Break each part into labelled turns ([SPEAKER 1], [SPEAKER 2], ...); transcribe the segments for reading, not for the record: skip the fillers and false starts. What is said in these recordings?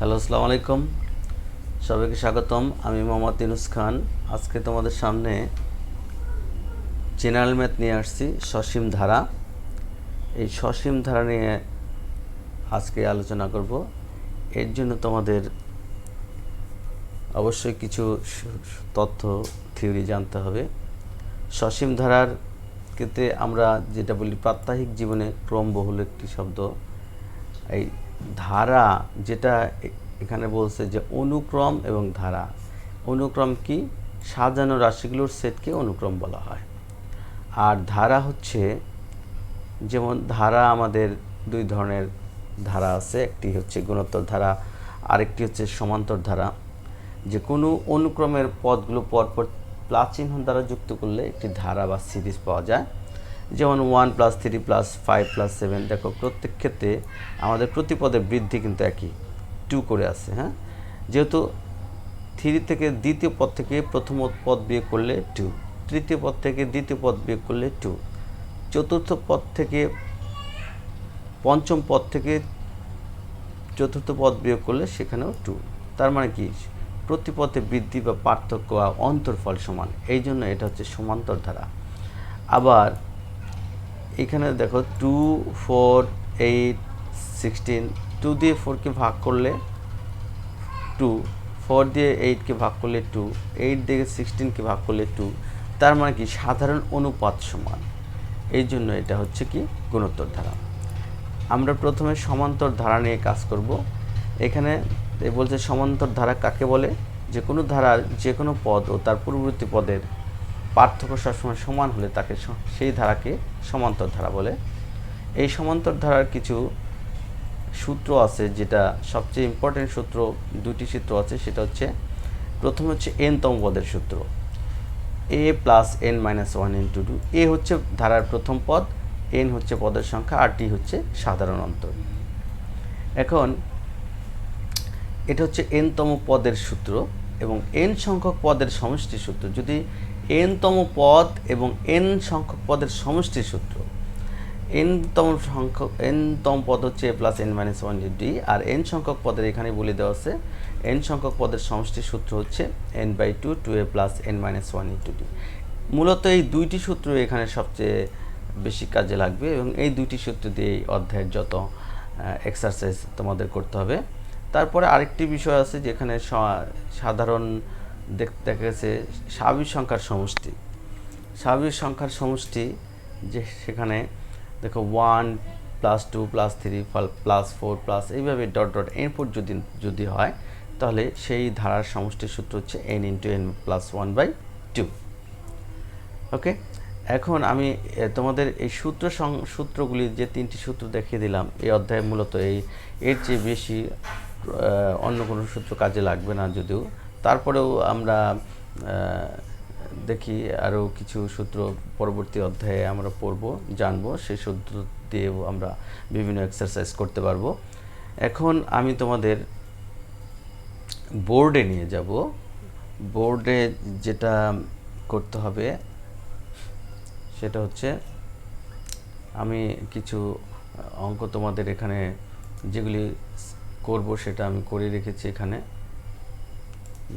[SPEAKER 1] Hello, আসসালামু আলাইকুম। সবাইকে স্বাগতম। আমি মোহাম্মদ ইউনুস খান। আজকে তোমাদের সামনে জেনারেল ম্যাথ নিয়ে আসছি, সসীম ধারা। এই সসীম ধারা নিয়ে আজকে আলোচনা করব। এর জন্য তোমাদের অবশ্যই কিছু তথ্য থিওরি জানতে হবে। সসীম ধারার ক্ষেত্রে আমরা যেটা বলি প্রাত্যহিক জীবনে ক্রমবহুল একটি শব্দ। এই ধারা যেটা এখানে বলছে যে অনুক্রম এবং ধারা। অনুক্রম কি? সাজানো রাশিগুলোর সেটকে অনুক্রম বলা হয়। আর ধারা হচ্ছে, যেমন ধারা আমাদের দুই ধরনের ধারা আছে, একটি হচ্ছে গুণোত্তর ধারা, আরেকটি হচ্ছে সমান্তর ধারা। যে কোনো অনুক্রমের পদগুলো পরপর প্লাস চিহ্ন দ্বারা যুক্ত করলে একটি ধারা বা সিরিজ পাওয়া যায়। যেমন 1 + 3 + 5 + 7। দেখো প্রত্যেক ক্ষেত্রে আমাদের প্রতি পদের বৃদ্ধি কিন্তু একই, 2 করে আছে। হ্যাঁ, যেহেতু 3 থেকে দ্বিতীয় পদ থেকে প্রথম পদ বিয়োগ করলে 2, তৃতীয় পদ থেকে দ্বিতীয় পদ বিয়োগ করলে 2, চতুর্থ পদ থেকে পঞ্চম পদ থেকে চতুর্থ পদ বিয়োগ করলে সেখানেও 2। তার মানে কি? প্রতি পদে বৃদ্ধি বা পার্থক্য অন্তরফল সমান, এই জন্য এটা হচ্ছে সমান্তর ধারা। আবার এখানে দেখো 2, 4, 8, 16, 2 দিয়ে 4কে ভাগ করলে 2, 4 দিয়ে 8কে ভাগ করলে 2, 8 দিয়ে 16কে ভাগ করলে 2। তার মানে কি? সাধারণ অনুপাত সমান, এই জন্য এটা হচ্ছে কি গুণোত্তর ধারা। আমরা প্রথমে সমান্তর ধারা নিয়ে কাজ করব। এখানে বলছে সমান্তর ধারা কাকে বলে? যে কোনো ধারার যে কোনো পদ ও তার পূর্ববর্তী পদের পার্থক্য সবসময় সমান হলে তাকে সেই ধারাকে সমান্তর ধারা বলে। এই সমান্তর ধারার কিছু সূত্র আছে, যেটা সবচেয়ে ইম্পর্টেন্ট সূত্র, দুটি সূত্র আছে। সেটা হচ্ছে, প্রথম হচ্ছে n-তম পদের সূত্র, a + n - 1 × 2। a হচ্ছে ধারার প্রথম পদ, n হচ্ছে পদের সংখ্যা, আর t হচ্ছে সাধারণ অন্তর। এখন এটা হচ্ছে n-তম পদের সূত্র এবং n সংখ্যক পদের সমষ্টির সূত্র। যদি n-তম পদ এবং n সংখ্যক পদের সমষ্টির সূত্র, n-তম পদ হচ্ছে a + n - 1 × d, R n সংখ্যক পদের এখানে বলে দেওয়া আছে n সংখ্যক পদের সমষ্টির সূত্র হচ্ছে n/2 2a + n - 1 × d। মূলত এই দুইটি সূত্র এখানে সবচেয়ে বেশি কাজে লাগবে এবং এই দুইটি সূত্র দিয়ে এই অধ্যায়ের যত এক্সারসাইজ তোমাদের করতে হবে। তারপরে আরেকটি বিষয় আছে, যেখানে সাধারণ দেখা গেছে স্বাভাবিক সংখ্যার সমষ্টি। স্বাভাবিক সংখ্যার সমষ্টি, যে সেখানে দেখো 1 + 2 + 3 + 4 এইভাবে ডট ডট এরপর যদি হয়, তাহলে সেই ধারার সমষ্টির সূত্র হচ্ছে n × n + 1/2। ওকে, এখন আমি তোমাদের এই সূত্রগুলি, যে তিনটি সূত্র দেখিয়ে দিলাম, এই অধ্যায়ে মূলত এর চেয়ে বেশি অন্য কোনো সূত্র কাজে লাগবে না। যদিও তারপরেও আমরা দেখি আরও কিছু সূত্র পরবর্তী অধ্যায়ে আমরা জানবো। সেই সূত্র দিয়েও আমরা বিভিন্ন এক্সারসাইজ করতে পারবো। এখন আমি তোমাদের বোর্ডে নিয়ে যাব। বোর্ডে যেটা করতে হবে সেটা হচ্ছে, আমি কিছু অঙ্ক তোমাদের এখানে যেগুলি করব সেটা আমি করে রেখেছি। এখানে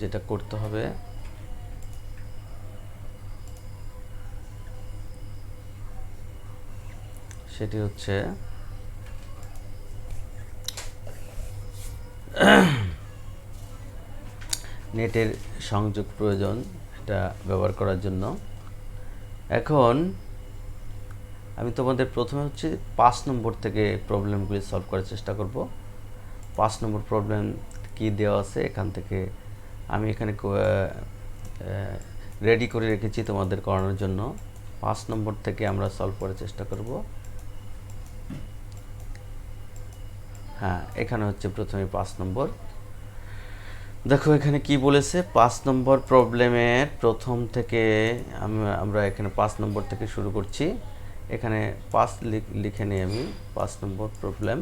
[SPEAKER 1] যেটা করতে হবে, সেটি হচ্ছে নেটের সংযোগ প্রয়োজন এটা ব্যবহার করার জন্য। এখন আমি তোমাদের প্রথমে হচ্ছে 5 নম্বর থেকে প্রবলেমগুলি সলভ করার চেষ্টা করব। 5 নম্বর প্রবলেম কি দেওয়া আছে এখান থেকে আমি এখানে রেডি করে রেখেছি তোমাদের করানোর জন্য। 5 নম্বর থেকে আমরা সলভ করার চেষ্টা করব। হ্যাঁ, এখানে হচ্ছে প্রথমে 5 নম্বর। দেখো এখানে কি বলেছে। 5 নম্বর প্রবলেমের প্রথম থেকে আমরা এখানে 5 নম্বর থেকে শুরু করছি। এখানে 5 লিখে নিই আমি। 5 নম্বর প্রবলেম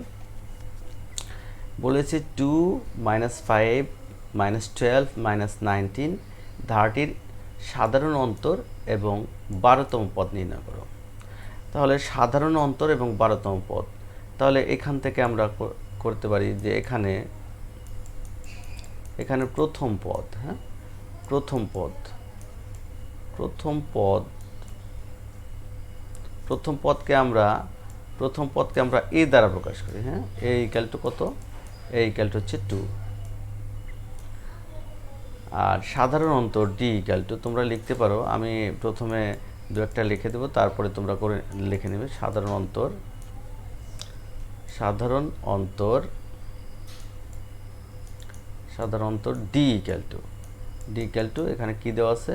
[SPEAKER 1] বলেছে 2 - 5 - 12 - 19 ধারাটির সাধারণ অন্তর এবং 12তম পদ নির্ণয় করো। তাহলে সাধারণ অন্তর এবং 12তম পদ, তাহলে এখান থেকে আমরা করতে পারি যে এখানে এখানে প্রথম পদ, হ্যাঁ, প্রথম পদকে আমরা এ দ্বারা প্রকাশ করি, হ্যাঁ, এ ইকুয়াল টু কত, এ ইকুয়াল টু হচ্ছে 2। আর সাধারণ অন্তর ডি ইকুয়াল টু তোমরা লিখতে পারো, আমি প্রথমে দু একটা লিখে দেবো, তারপরে তোমরা করে লিখে নেবে। সাধারণ অন্তর ডি ইকুয়াল টু এখানে কি দেওয়া আছে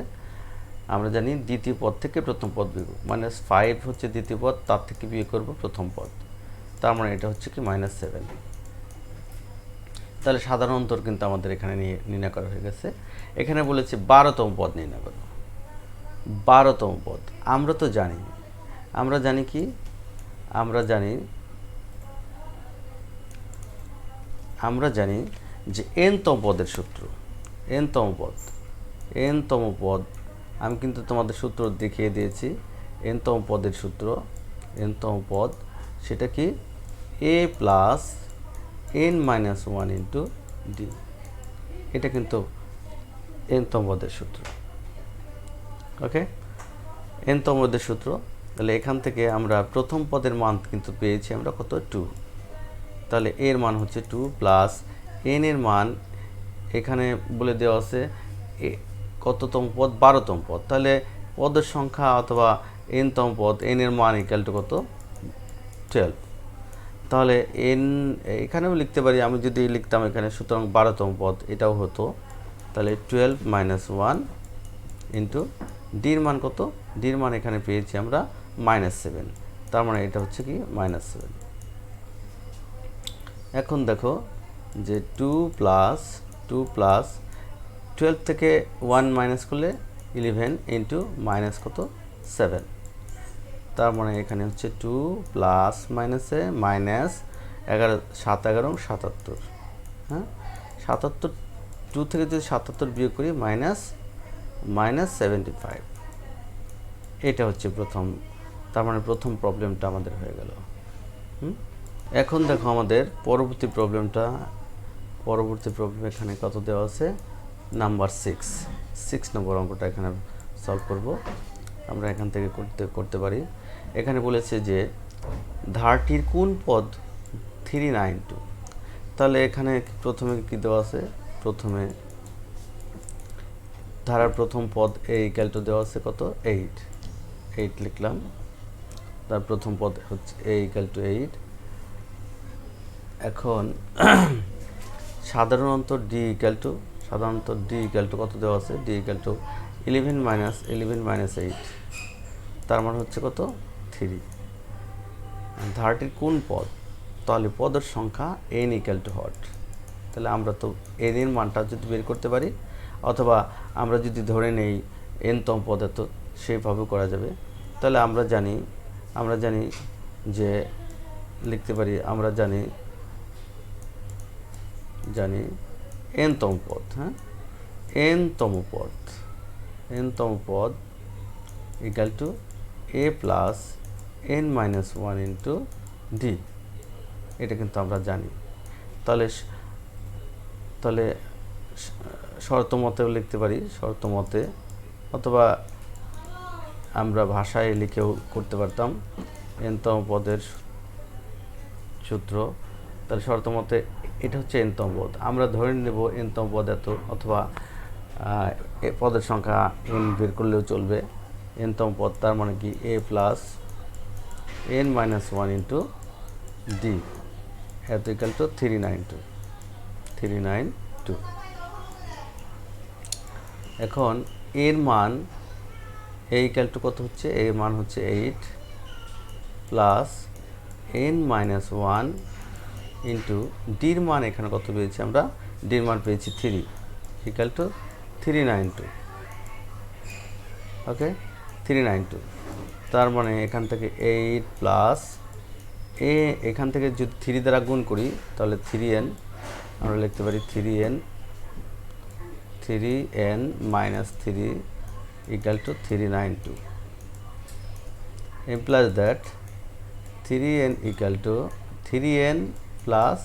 [SPEAKER 1] আমরা জানি, দ্বিতীয় পদ থেকে প্রথম পদ বিয়োগ, -5 হচ্ছে দ্বিতীয় পদ, তার থেকে বিয়োগ করব প্রথম পদ, তার মানে এটা হচ্ছে কি -7। তাহলে সাধারণ অন্তর কিন্তু আমাদের এখানে নির্ণয় করা হয়ে গেছে। এখানে বলেছে 12তম পদ নির্ণয় করো। 12তম পদ আমরা তো জানি, কি আমরা জানি যে nতম পদের সূত্র, nতম পদ আমি কিন্তু তোমাদের সূত্র দেখিয়ে দিয়েছি। nতম পদের সূত্র, nতম পদ সেটা কি, a plus n-1 into D, এটা কিন্তু nতম পদের সূত্র। ওকে, nতম পদের সূত্র। তাহলে এখান থেকে আমরা প্রথম পদের মান কিন্তু পেয়েছি আমরা কত, 2। তাহলে এর মান হচ্ছে 2 প্লাস n এর মান এখানে বলে দেওয়া আছে কততম পদ, 12তম পদ। তাহলে পদের সংখ্যা অথবা nতম পদ, n এর মান ইকুয়াল টু কত, 12। তাহলে n এখানেও লিখতে পারি, আমি যদি লিখতাম এখানে, সুতরাং 12তম পদ এটাও হতো। তাহলে 12 - 1 ইন্টু ডির মান কত, ডির মান এখানে পেয়েছি আমরা -7, তার মানে এটা হচ্ছে কি -7। এখন দেখো যে 2 প্লাস 12 থেকে 1 মাইনাস করলে 11 ইন্টু মাইনাস কত, 7, তার মানে এখানে হচ্ছে 2 প্লাস মাইনাসে মাইনাস 11, 7 11 77, হ্যাঁ, 77, 2 থেকে যদি 77 বিয়োগ করি -75, এটা হচ্ছে প্রথম, তার মানে প্রথম প্রবলেমটা আমাদের হয়ে গেল। এখন দেখো আমাদের পরবর্তী প্রবলেম এখানে কত দেওয়া আছে, নাম্বার 6 নম্বর অঙ্কটা এখানে সলভ করব। আমরা এখান থেকে করতে পারি। এখানে বলেছে যে ধারটির কোন পদ 392, তাহলে এখানে প্রথমে কি দেওয়া আছে, প্রথমে ধারার প্রথম পদ a ইকুয়াল টু দেওয়া আছে কত, 8 লিখলাম। তার প্রথম পদ হচ্ছে a ইকুয়াল টু 8। এখন সাধারণ অন্তর d ইকুয়াল টু কত দেওয়া আছে, d ইকুয়াল টু 11 - 8, তার মানে হচ্ছে কত, 3। ধারটির কোন পদ, তাহলে পদের সংখ্যা n ইকুয়াল টু হট, তাহলে আমরা তো n এর মানটা যদি বের করতে পারি, অথবা আমরা যদি ধরে নেই nতম পদ, তো সেইভাবে করা যাবে। তাহলে আমরা জানি যে লিখতে পারি, আমরা জানি nতম পদ, হ্যাঁ, nতম পদ equal to a plus n-1 into D, এটা কিন্তু আমরা জানি। তাহলে শর্ত মতেও লিখতে পারি, অথবা আমরা ভাষায় লিখেও করতে পারতাম nতম পদের সূত্র। তাহলে শর্ত মতে এটা হচ্ছে nতম পদ, আমরা ধরে নেব nতম পদ এত, অথবা পদের সংখ্যা n বের করলেও চলবে। nতম পদ তার মানে কি a plus n-1 into D, এত ইকুয়াল টু 392। এখন এর মান a ইকুয়াল টু কত হচ্ছে, এর মান হচ্ছে 8 প্লাস n-1 ইন্টু ডির মান এখানে কত পেয়েছি আমরা, ডির মান পেয়েছি 3 ইকুয়াল টু 392। ওকে, 392, তার মানে এখান থেকে 8 প্লাস এখান থেকে যদি 3 দ্বারা গুণ করি, তাহলে 3n আমরা লিখতে পারি 3n minus 3 equal to 392, implies that 3n equal to 3n plus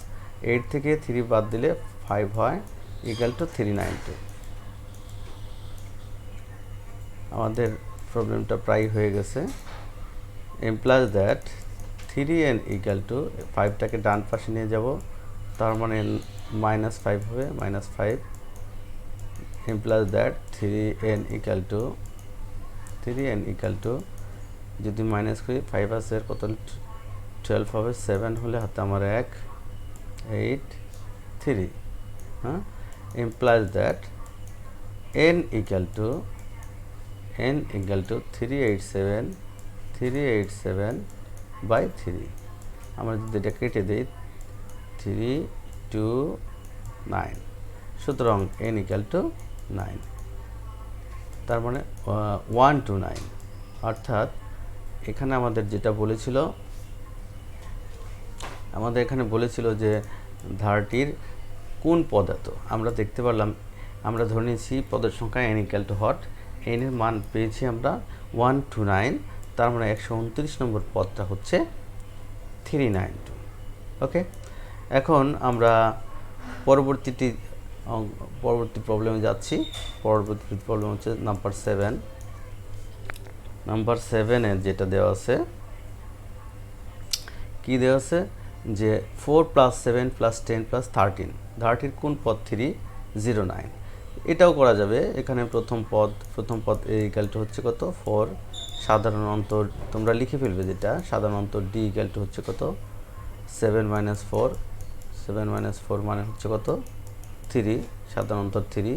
[SPEAKER 1] 8 থেকে 3 বাদ দিলে 5 হয়, ইকুয়াল টু 392। আমাদের প্রবলেমটা প্রায় হয়ে গেছে। Implies that 3n equal to 5টাকে ডান পাশে নিয়ে যাব, তার মানে -5 হবে, -5 implies that 3n equal to যদি মাইনাস করি 5 আছে কত 12 হবে, 7 হলে হাতে আমার 1 8 3, হ্যাঁ, implies that n equal to 387 by 3। আমরা যদি এটা কেটে দিই 3 2 9, সুতরাং n ইকুয়াল টু 9, তার মানে 1 to 9। অর্থাৎ এখানে আমাদের যেটা বলেছিল, আমাদের এখানে বলেছিল যে ধারটির কোন পদ এত, আমরা দেখতে পারলাম, আমরা ধরে নিয়েছি পদের সংখ্যা n equal too hot, n এর মান পেয়েছি আমরা 1 to 9, তার মানে 129 নম্বর পদটা হচ্ছে 392। ওকে, এখন আমরা পরবর্তী প্রবলেমে যাচ্ছি। পরবর্তী প্রবলেম হচ্ছে নাম্বার 7। নাম্বার 7-এ যেটা দেওয়া আছে, কি দেওয়া আছে যে 4 + 7 + 10 + 13 ধারটির কোন পদ 309। এটাও করা যাবে। এখানে প্রথম পদ a ইকুয়াল টু হচ্ছে কত 4, সাধারণ অন্তর তোমরা লিখে ফেলবে, যেটা সাধারণ অন্তর d ইকুয়াল টু হচ্ছে কত 7 - 4, 7 - 4 মানে হচ্ছে কত 3, সাধারণ অন্তর 3।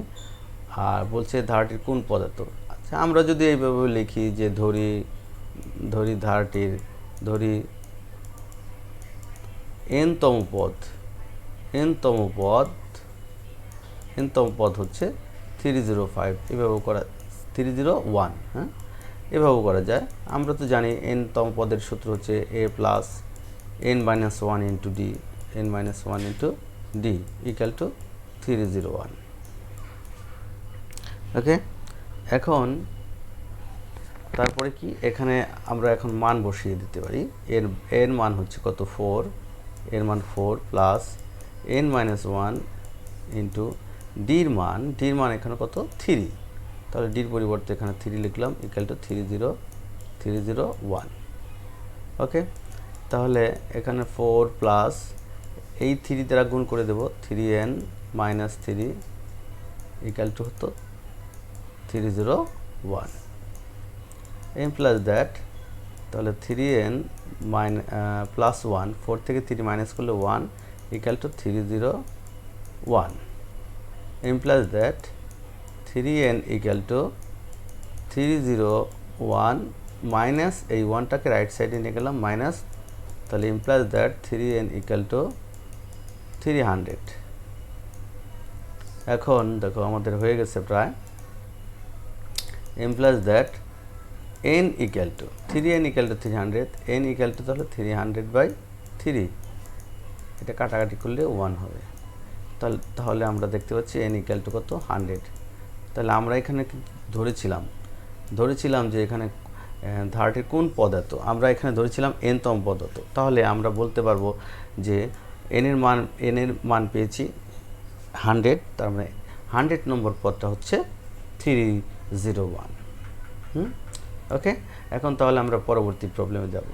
[SPEAKER 1] আর বলছে ধারটির কোন পদ এত। আচ্ছা, আমরা যদি এইভাবে লিখি যে ধরি ধারটির n-তম পদ হচ্ছে 305, এভাবে করা 301, হ্যাঁ, এভাবে করা যায়। আমরা তো জানি n-তম পদের সূত্র হচ্ছে a plus n-1 into d, n-1 into d equal to 301। ওকে, এখন তারপরে কি, এখানে আমরা এখন মান বসিয়ে দিতে পারি। এর মান হচ্ছে কত 4, এর মান 4 প্লাস n-1 ইন্টু ডির মান এখানে কত 3, তাহলে ডির পরিবর্তে এখানে 3 লিখলাম ইকুয়াল টু 301। ওকে, তাহলে এখানে 4 প্লাস এই 3 দ্বারা গুণ করে দেব 3n - 3 ইকুয়াল টু হতো 301। ইমপ্লাইজ দ্যাট, তাহলে 3n প্লাস 1, 4 থেকে 3 মাইনাস করলে 1 equal to 301। Implies that 3n equal two 301 minus এই 1টাকে রাইট সাইডে নিয়ে গেলাম মাইনাস, তাহলে implies that 3n equal two 300। এখন দেখো আমাদের হয়ে গেছে প্রায়। Implies that n equal two 3n equal two 300, n equal two তাহলে 300/3, এটা কাটাকাটি করলে 1 হবে। তাহলে আমরা দেখতে পাচ্ছি n ইকুয়াল টু কত 100। তাহলে আমরা এখানে ধরেছিলাম যে এখানে ধারটির কোন পদ এত, আমরা এখানে ধরেছিলাম n-তম পদ এত। তাহলে আমরা বলতে পারবো যে n এর মান পেয়েছি 100, তার মানে 100 নম্বর পদটা হচ্ছে 301। ওকে, এখন তাহলে আমরা পরবর্তী প্রবলেমে যাব।